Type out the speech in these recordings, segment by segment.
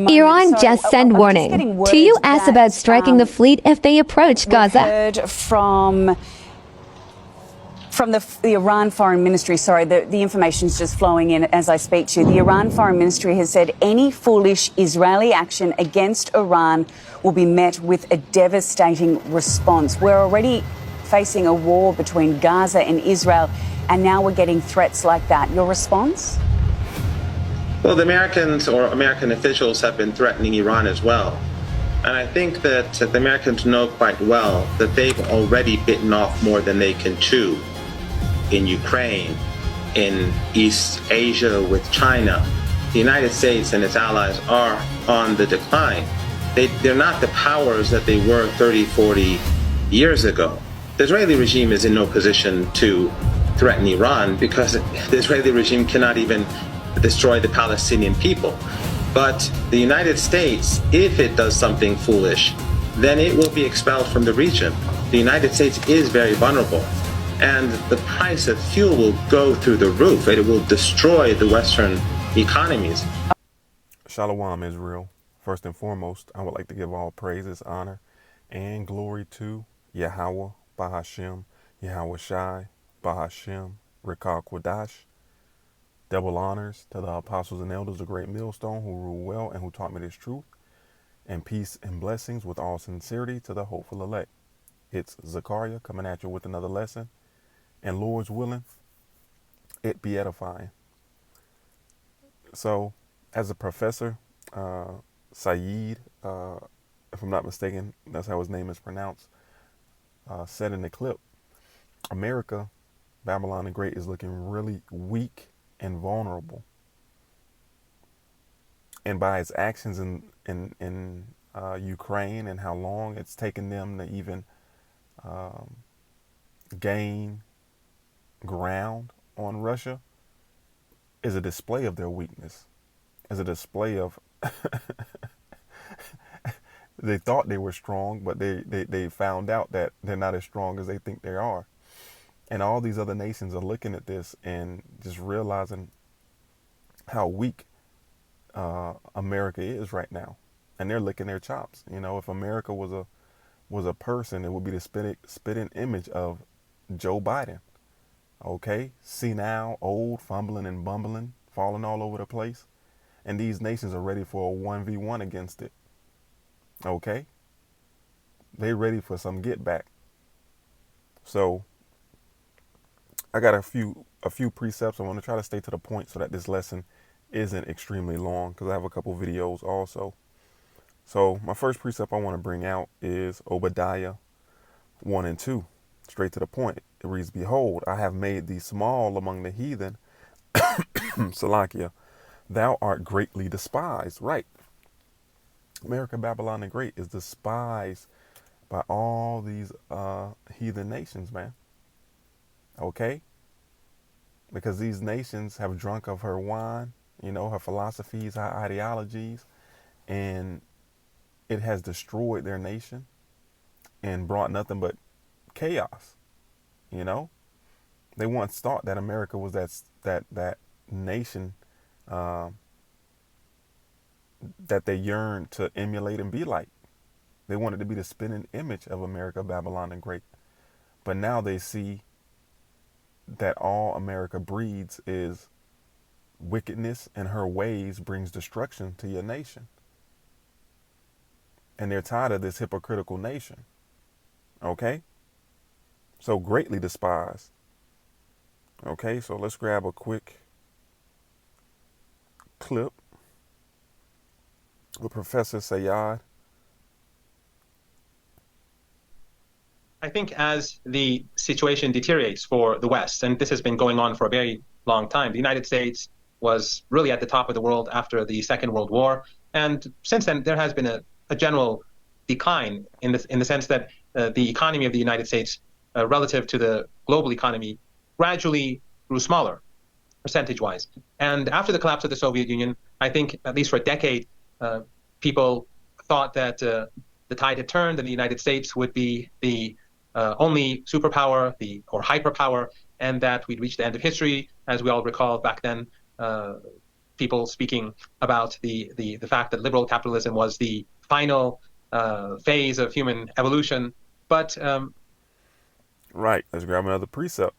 Iran just sent warning to U.S. about striking the fleet if they approach Gaza. Heard from the Iran Foreign Ministry, sorry, the information's just flowing in as I speak to you. The Iran Foreign Ministry has said any foolish Israeli action against Iran will be met with a devastating response. We're already facing a war between Gaza and Israel, and now we're getting threats like that. Your response? Well, the Americans or American officials have been threatening Iran as well. And I think that the Americans know quite well that they've already bitten off more than they can chew in Ukraine, in East Asia with China. The United States and its allies are on the decline. They're not the powers that they were 30, 40 years ago. The Israeli regime is in no position to threaten Iran because the Israeli regime cannot even destroy the Palestinian people. But the United States, if it does something foolish, then it will be expelled from the region. The United States is very vulnerable, and the price of fuel will go through the roof. It will destroy the Western economies. Shalom, Israel. First and foremost, I would like to give all praises, honor, and glory to Yahweh, Bahashem, Yahweh Shai, Bahashem, Rekah Quadash. Double honors to the apostles and elders of Great Millstone who rule well and who taught me this truth. And peace and blessings with all sincerity to the hopeful elect. It's Zachariah coming at you with another lesson. And Lord's willing, it be edifying. So, as a professor, Saeed, if I'm not mistaken, that's how his name is pronounced, said in the clip, America, Babylon the Great, is looking really weak and vulnerable, and by its actions in Ukraine and how long it's taken them to even gain ground on Russia is a display of their weakness, is a display of they thought they were strong, but they found out that they're not as strong as they think they are. And all these other nations are looking at this and just realizing how weak America is right now. And they're licking their chops. You know, if America was a person, it would be the spitting image of Joe Biden. Okay? Senile, old, fumbling and bumbling, falling all over the place. And these nations are ready for a 1v1 against it. Okay? They're ready for some get back. So I got a few precepts. I want to try to stay to the point so that this lesson isn't extremely long, because I have a couple videos also. So my first precept I want to bring out is Obadiah 1 and 2. Straight to the point. It reads, Behold, I have made thee small among the heathen. Salakia, thou art greatly despised. Right. America, Babylon the Great is despised by all these heathen nations, man. Okay? Because these nations have drunk of her wine, you know, her philosophies, her ideologies, and it has destroyed their nation and brought nothing but chaos. You know, they once thought that America was that nation that they yearned to emulate and be like. They wanted to be the spitting image of America, Babylon the Great. But now they see that all America breeds is wickedness, and her ways brings destruction to your nation. And they're tired of this hypocritical nation. Okay? So greatly despised. Okay, so let's grab a quick clip with Professor Sayyad. I think as the situation deteriorates for the West, and this has been going on for a very long time, the United States was really at the top of the world after the Second World War. And since then, there has been a general decline in the sense that the economy of the United States relative to the global economy gradually grew smaller, percentage-wise. And after the collapse of the Soviet Union, I think at least for a decade, people thought that the tide had turned and the United States would be the only superpower or hyperpower, and that we'd reached the end of history. As we all recall, back then, people speaking about the fact that liberal capitalism was the final phase of human evolution. But right, let's grab another precept.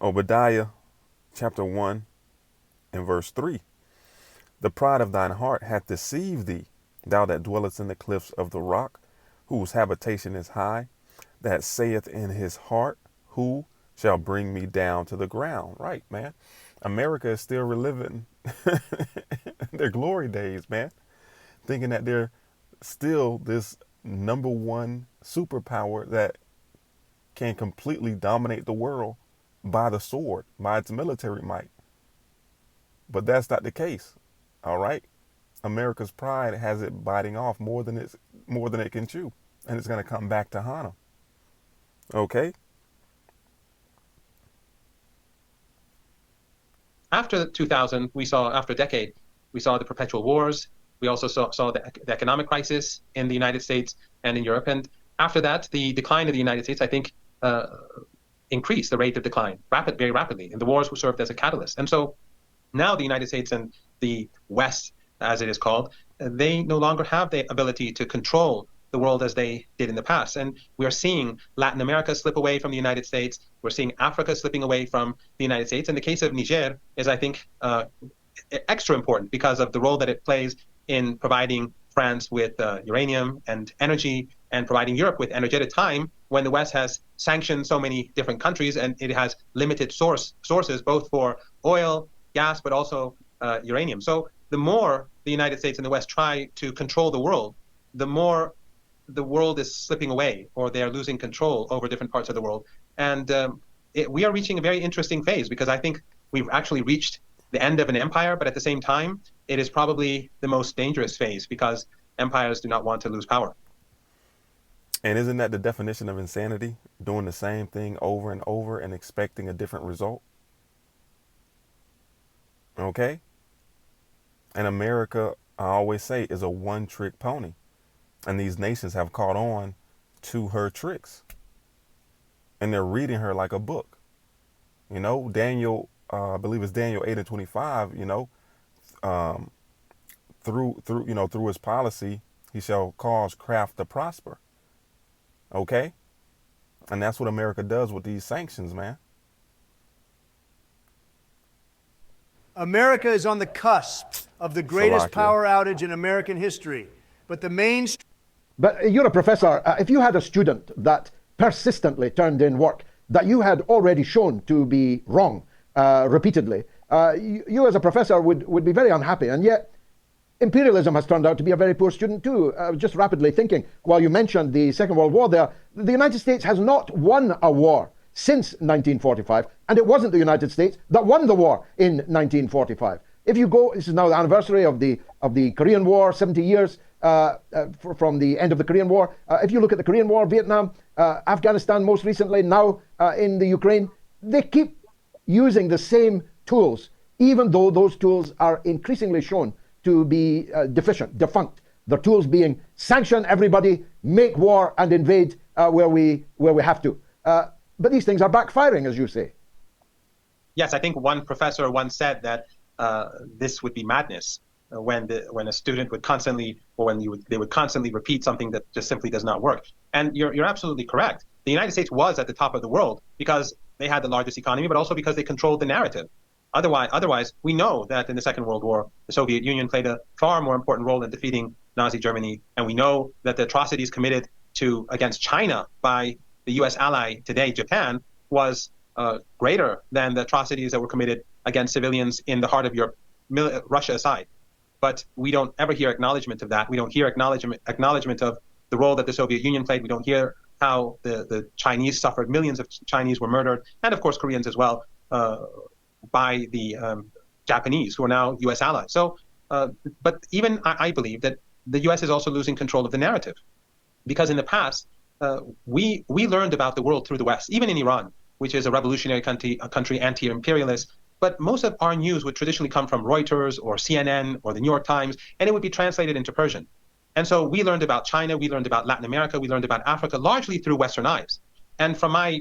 Obadiah chapter 1 and verse 3. The pride of thine heart hath deceived thee, thou that dwellest in the cliffs of the rock, whose habitation is high, that saith in his heart, who shall bring me down to the ground? Right, man. America is still reliving their glory days, man. Thinking that they're still this number one superpower that can completely dominate the world by the sword, by its military might. But that's not the case. All right. America's pride has it biting off more than it can chew. And it's going to come back to haunt them. Okay. After 2000, after a decade, we saw the perpetual wars. We also saw the economic crisis in the United States and in Europe. And after that, the decline of the United States, I think, increased the rate of decline very rapidly. And the wars were served as a catalyst. And so now the United States and the West, as it is called, they no longer have the ability to control the world as they did in the past. And we are seeing Latin America slip away from the United States. We're seeing Africa slipping away from the United States. And the case of Niger is, I think, extra important because of the role that it plays in providing France with uranium and energy, and providing Europe with energy at a time when the West has sanctioned so many different countries and it has limited sources both for oil, gas, but also uranium. So the more the United States and the West try to control the world, the more the world is slipping away, or they are losing control over different parts of the world. And we are reaching a very interesting phase, because I think we've actually reached the end of an empire, but at the same time, it is probably the most dangerous phase, because empires do not want to lose power. And isn't that the definition of insanity? Doing the same thing over and over and expecting a different result? Okay? And America, I always say, is a one-trick pony. And these nations have caught on to her tricks. And they're reading her like a book. You know, Daniel, I believe it's Daniel 8 and 25, you know, through his policy, he shall cause craft to prosper. Okay? And that's what America does with these sanctions, man. America is on the cusp of the greatest power outage in American history. But the main... But you're a professor. If you had a student that persistently turned in work that you had already shown to be wrong repeatedly, you as a professor would be very unhappy. And yet, imperialism has turned out to be a very poor student too. Just rapidly thinking, while you mentioned the Second World War there, the United States has not won a war since 1945, and it wasn't the United States that won the war in 1945. If you go, this is now the anniversary of the Korean War, 70 years from the end of the Korean War. If you look at the Korean War, Vietnam, Afghanistan most recently, now in the Ukraine, they keep using the same tools, even though those tools are increasingly shown to be defunct. The tools being sanction everybody, make war and invade where we have to. But these things are backfiring, as you say. Yes, I think one professor once said that this would be madness when a student would constantly, or they would constantly repeat something that just simply does not work. And you're absolutely correct. The United States was at the top of the world because they had the largest economy, but also because they controlled the narrative. Otherwise, we know that in the Second World War, the Soviet Union played a far more important role in defeating Nazi Germany, and we know that the atrocities committed against China by the U.S. ally today, Japan, was greater than the atrocities that were committed against civilians in the heart of Europe, Russia aside. But we don't ever hear acknowledgement of that. We don't hear acknowledgement of the role that the Soviet Union played. We don't hear how the Chinese suffered. Millions of Chinese were murdered, and of course Koreans as well, by the Japanese, who are now U.S. allies. So, but even I believe that the U.S. is also losing control of the narrative, because in the past we learned about the world through the West, even in Iran, which is a revolutionary country, anti-imperialist. But most of our news would traditionally come from Reuters or CNN or the New York Times, and it would be translated into Persian. And so we learned about China, we learned about Latin America, we learned about Africa, largely through Western eyes. And from my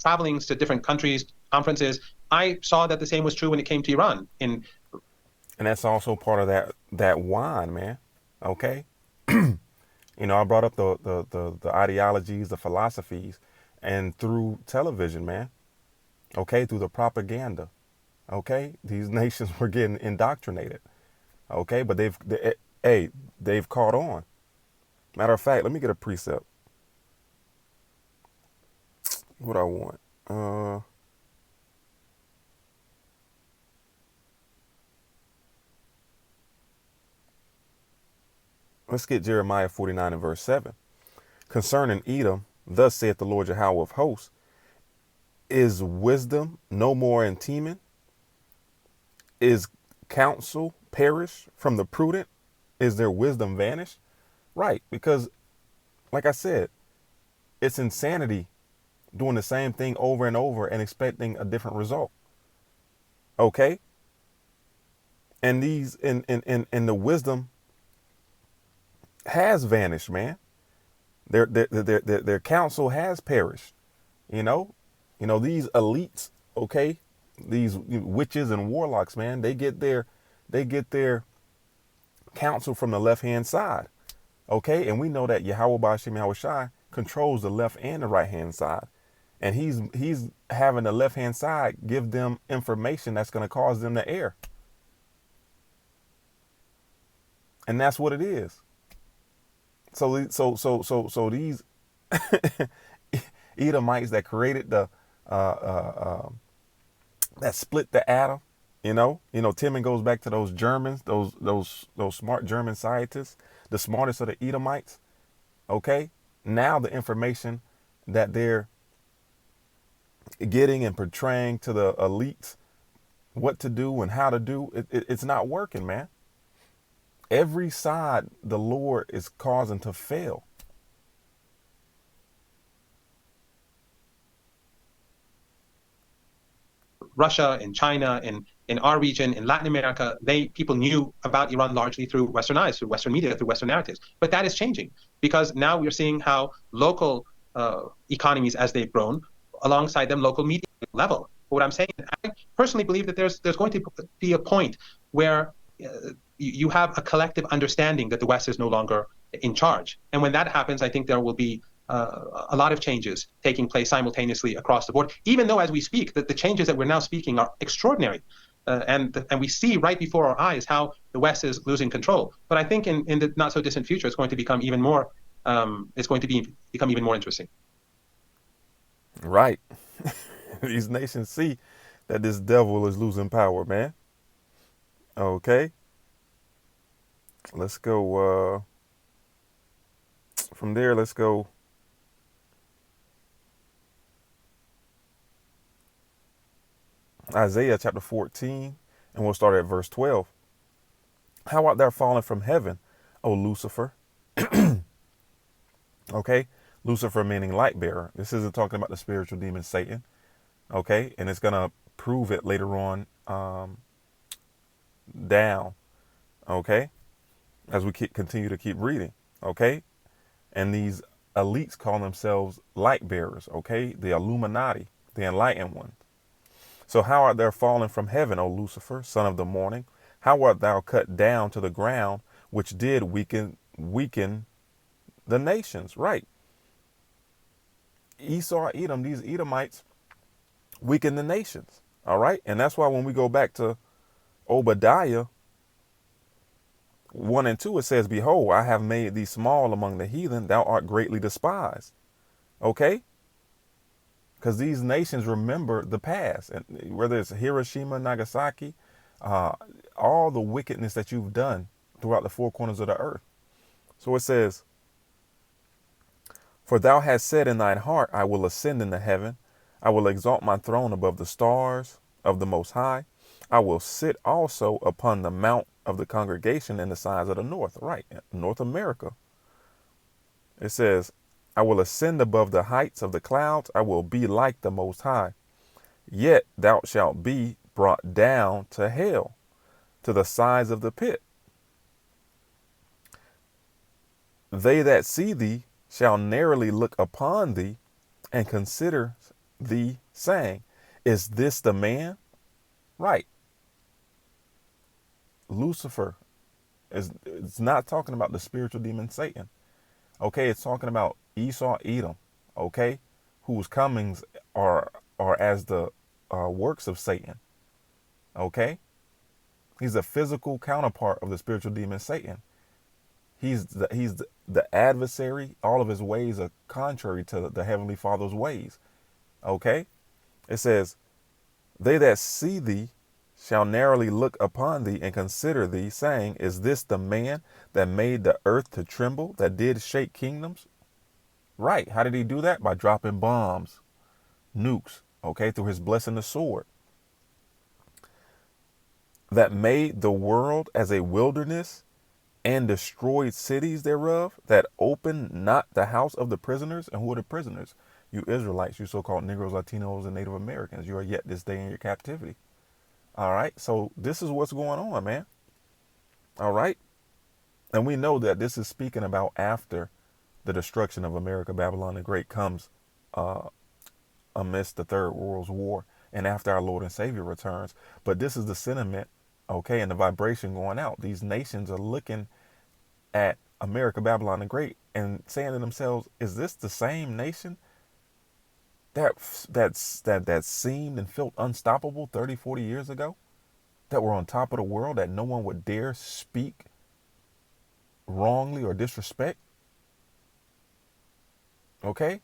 travelings to different countries, conferences, I saw that the same was true when it came to Iran. And that's also part of that wine, man. Okay. I brought up the ideologies, the philosophies, and through television, man. Okay, through the propaganda. Okay, these nations were getting indoctrinated. Okay, but they've caught on. Matter of fact, let me get a precept. What I want. Let's get Jeremiah 49 and verse 7. Concerning Edom, thus saith the Lord Yahweh of hosts, is wisdom no more in Teman? Is counsel perished from the prudent? Is their wisdom vanished? Right, because like I said, it's insanity doing the same thing over and over and expecting a different result. Okay? And the wisdom has vanished, man. Their counsel has perished. These elites, okay, these witches and warlocks, man, they get their counsel from the left hand side. Okay, and we know that Yahweh Ba'ashem Yahweh Shai controls the left and the right hand side. And he's having the left hand side give them information that's going to cause them to err. And that's what it is. So these Edomites that created the that split the atom, Timon goes back to those Germans, those smart German scientists, the smartest of the Edomites. Okay, now the information that they're getting and portraying to the elites what to do and how to do, it's not working, man. Every side the Lord is causing to fail. Russia and China and in our region, in Latin America, people knew about Iran largely through Western eyes, through Western media, through Western narratives. But that is changing because now we're seeing how local economies, as they've grown, alongside them, local media level. What I'm saying, I personally believe that there's going to be a point where you have a collective understanding that the West is no longer in charge. And when that happens, I think there will be a lot of changes taking place simultaneously across the board, even though as we speak, that the changes that we're now speaking are extraordinary. And we see right before our eyes how the West is losing control. But I think in the not so distant future, it's going to become even more, become even more interesting. Right. These nations see that this devil is losing power, man. Okay. Let's go from there. Let's go. Isaiah chapter 14, and we'll start at verse 12. How art thou fallen from heaven, O Lucifer? Okay. Lucifer meaning light bearer. This isn't talking about the spiritual demon Satan. Okay. And it's going to prove it later on down. Okay. As we continue to keep reading. Okay. And these elites call themselves light bearers. Okay. The Illuminati, the enlightened ones. So how art thou fallen from heaven, O Lucifer, son of the morning? How art thou cut down to the ground, which did weaken the nations? Right. Esau, Edom, these Edomites weaken the nations. All right. And that's why when we go back to Obadiah 1 and 2, it says, behold, I have made thee small among the heathen. Thou art greatly despised. Okay. Because these nations remember the past, and whether it's Hiroshima, Nagasaki, all the wickedness that you've done throughout the four corners of the earth. So it says, for thou hast said in thine heart, I will ascend into heaven. I will exalt my throne above the stars of the Most High. I will sit also upon the mount of the congregation in the sides of the north. Right, North America. It says, I will ascend above the heights of the clouds. I will be like the Most High. Yet thou shalt be brought down to hell, to the sides of the pit. They that see thee shall narrowly look upon thee and consider thee, saying, Is this the man? Right. Lucifer it's not talking about the spiritual demon Satan. Okay, it's talking about Esau, Edom, okay, whose comings are as the works of Satan. Okay, he's a physical counterpart of the spiritual demon Satan. He's the adversary. All of his ways are contrary to the Heavenly Father's ways. Okay, it says, "They that see thee shall narrowly look upon thee and consider thee, saying, Is this the man that made the earth to tremble, that did shake kingdoms?" Right. How did he do that? By dropping bombs, nukes, okay, through his blessing the sword. "That made the world as a wilderness and destroyed cities thereof, that opened not the house of the prisoners." And who are the prisoners? You Israelites, you so-called Negroes, Latinos, and Native Americans. You are yet this day in your captivity. All right. So this is what's going on, man. All right. And we know that this is speaking about after the destruction of America, Babylon the Great comes amidst the Third World War and after our Lord and Savior returns. But this is the sentiment, okay, and the vibration going out. These nations are looking at America, Babylon the Great, and saying to themselves, is this the same nation that seemed and felt unstoppable 30, 40 years ago, that were on top of the world, that no one would dare speak wrongly or disrespect? Okay,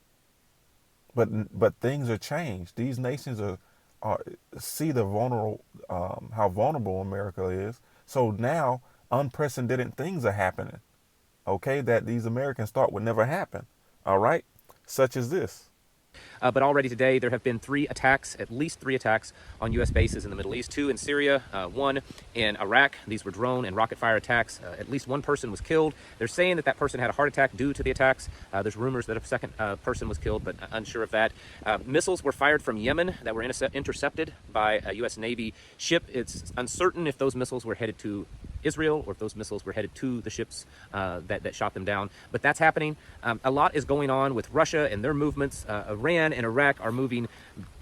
but things are changed. These nations are see the vulnerable, how vulnerable America is. So now unprecedented things are happening, okay, that these Americans thought would never happen. All right, such as this. But already today, there have been at least three attacks on U.S. bases in the Middle East, 2 in Syria, 1 in Iraq. These were drone and rocket fire attacks. At least one person was killed. They're saying that person had a heart attack due to the attacks. There's rumors that a second person was killed, but unsure of that. Missiles were fired from Yemen that were intercepted by a U.S. Navy ship. It's uncertain if those missiles were headed to Israel or if those missiles were headed to the ships that shot them down. But that's happening. A lot is going on with Russia and their movements. Iran and Iraq are moving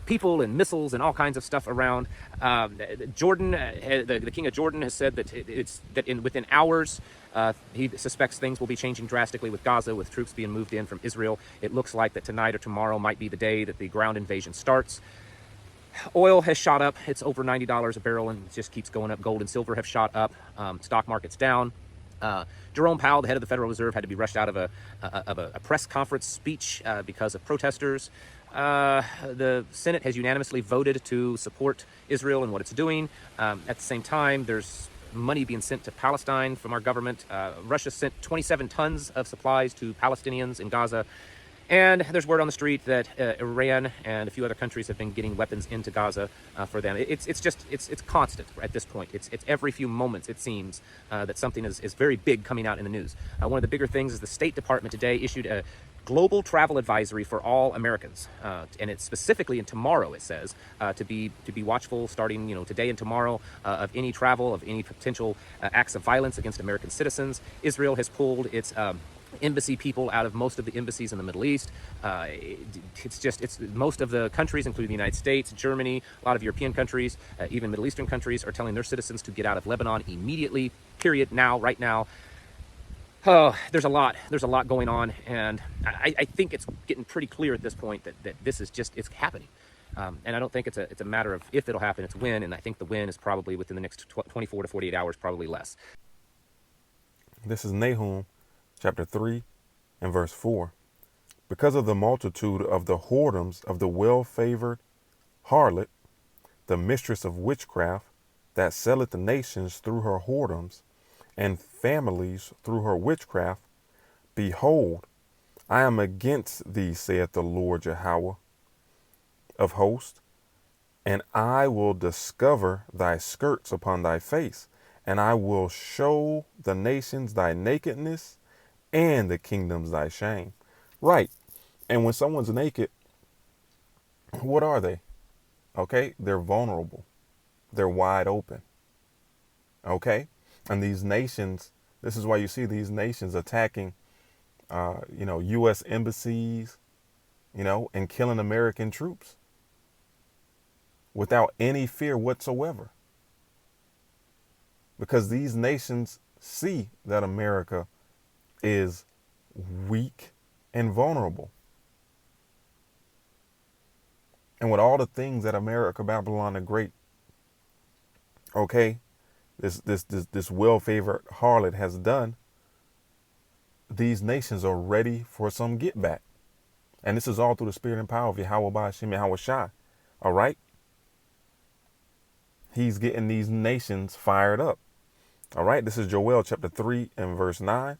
people and missiles and all kinds of stuff around. Jordan, the king of Jordan, has said that within hours, he suspects things will be changing drastically with Gaza, with troops being moved in from Israel. It looks like that tonight or tomorrow might be the day that the ground invasion starts. Oil has shot up. It's over $90 a barrel and it just keeps going up. Gold and silver have shot up. Stock market's down. Jerome Powell, the head of the Federal Reserve, had to be rushed out of a press conference speech because of protesters. The Senate has unanimously voted to support Israel and what it's doing. At the same time, there's money being sent to Palestine from our government. Russia sent 27 tons of supplies to Palestinians in Gaza. And there's word on the street that Iran and a few other countries have been getting weapons into Gaza for them. It's constant at this point. It's every few moments, it seems, that something is very big coming out in the news. One of the bigger things is the State Department today issued a global travel advisory for all Americans, and it's specifically, and tomorrow it says, to be watchful starting today and tomorrow of any travel, of any potential acts of violence against American citizens. Israel has pulled its embassy people out of most of the embassies in the Middle East. It's most of the countries, including the United States, Germany, a lot of European countries, even Middle Eastern countries, are telling their citizens to get out of Lebanon immediately, period, now, right now. Oh, there's a lot going on, and I think it's getting pretty clear at this point that this is it's happening. And I don't think it's a matter of if it'll happen, it's when, and I think the when is probably within the next 24 to 48 hours, probably less. This is Nahum chapter 3 and verse 4. Because of the multitude of the whoredoms of the well-favored harlot, the mistress of witchcraft, that selleth the nations through her whoredoms, and families through her witchcraft, behold, I am against thee, saith the Lord Yahweh of hosts, and I will discover thy skirts upon thy face, and I will show the nations thy nakedness, and the kingdoms thy shame. Right. And when someone's naked, what are they? Okay. They're vulnerable. They're wide open. Okay. And these nations, this is why you see these nations attacking, U.S. embassies, and killing American troops. without any fear whatsoever. Because these nations see that America is weak and vulnerable. And with all the things that America, Babylon the Great, okay, this well-favored harlot has done, these nations are ready for some get back. And this is all through the spirit and power of Yahweh Ba'ashem Yahweh Shai. All right? He's getting these nations fired up. All right? This is Joel chapter 3 and verse 9.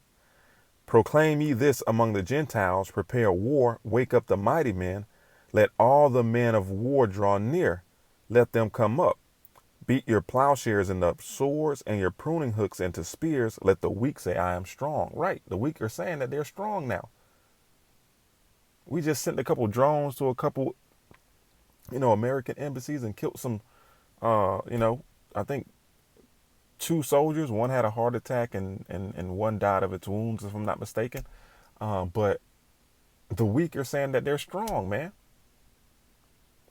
Proclaim ye this among the Gentiles, prepare war, wake up the mighty men, let all the men of war draw near, let them come up. Beat your plowshares into swords and your pruning hooks into spears. Let the weak say, I am strong. Right. The weak are saying that they're strong now. We just sent a couple drones to a couple, American embassies and killed some, I think 2 soldiers. One had a heart attack and one died of its wounds, if I'm not mistaken. But the weak are saying that they're strong, man.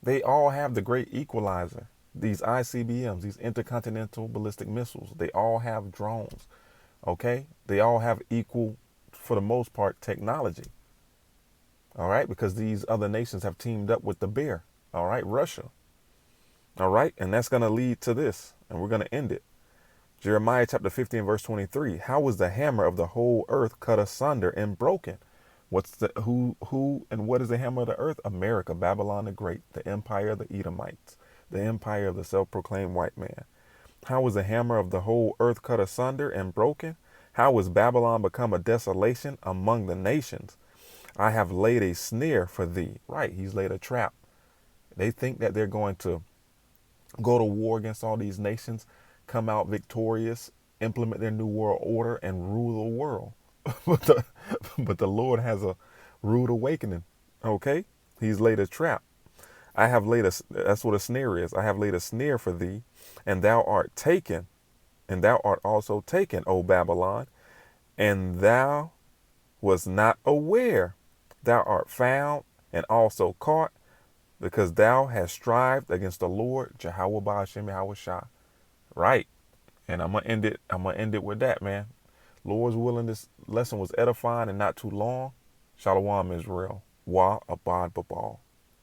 They all have the great equalizer. These ICBMs, these intercontinental ballistic missiles, they all have drones, okay? They all have equal, for the most part, technology, all right? Because these other nations have teamed up with the bear, all right? Russia, all right? And that's going to lead to this, and we're going to end it. Jeremiah chapter 15, verse 23. How was the hammer of the whole earth cut asunder and broken? Who and what is the hammer of the earth? America, Babylon the Great, the empire of the Edomites, the empire of the self-proclaimed white man. How was the hammer of the whole earth cut asunder and broken? How was Babylon become a desolation among the nations? I have laid a snare for thee. Right, he's laid a trap. They think that they're going to go to war against all these nations, come out victorious, implement their new world order, and rule the world. but the Lord has a rude awakening. Okay, he's laid a trap. That's what a snare is. I have laid a snare for thee, and thou art taken, and thou art also taken, O Babylon, and thou was not aware. Thou art found and also caught, because thou hast strived against the Lord, Jehovah Ba'ashem Yahweh Shai. Right. And I'm gonna end it with that, man. Lord's willing, this lesson was edifying and not too long. Shalom, Israel. Wa abad babal.